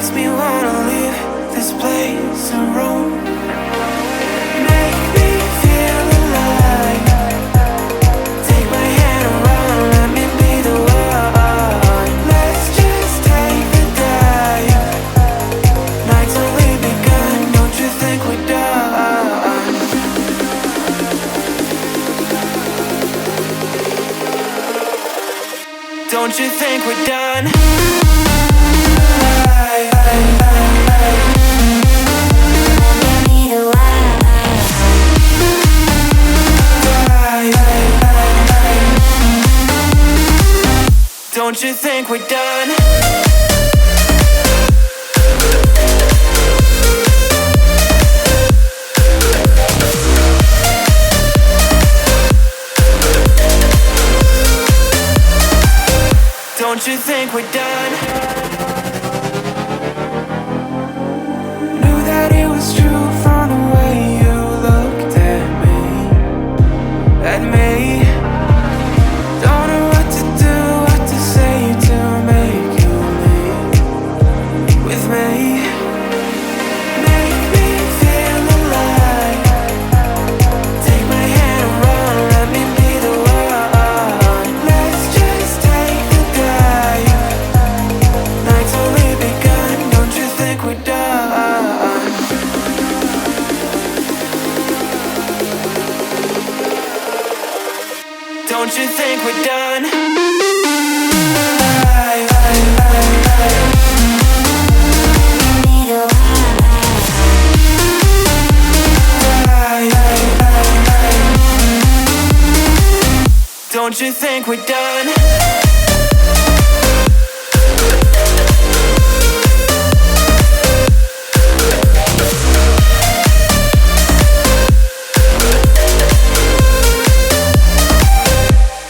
makes me wanna leave this place and roam. Make me feel alive. Take my hand around, let me be the one. Let's just take the dive. Night's only begun, don't you think we're done? Don't you think we're done? Don't you think we're done? Don't you think we're done? Knew that it was true from the way you looked at me. At me. Don't know what to do, what to say to make you leave with me. Make me feel alive. Take my hand around, let me be the one. Let's just take the dive. Night's only begun, don't you think we're done? Don't you think we're done? Don't you think we're done?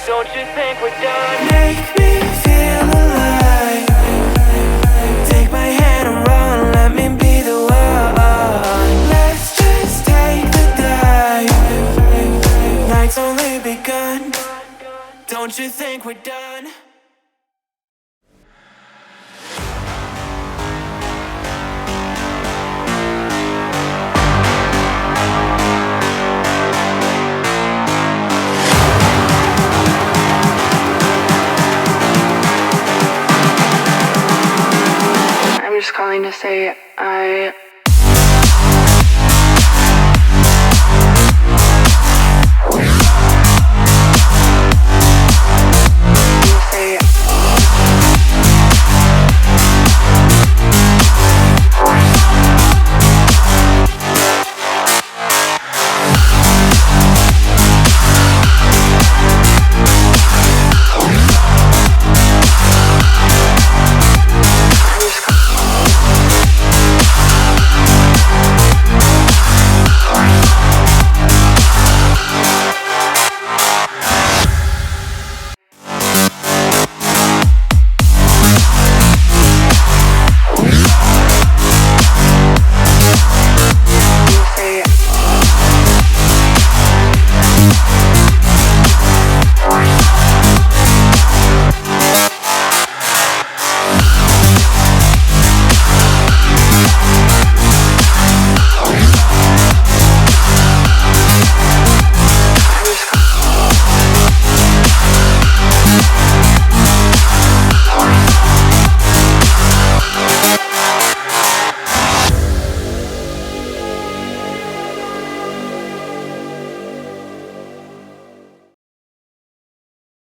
Don't you think we're done? Make me feel alive. Take my hand around, let me be the one. Let's just take the dive. Night's only begun. Don't you think we're done? I'm just calling to say I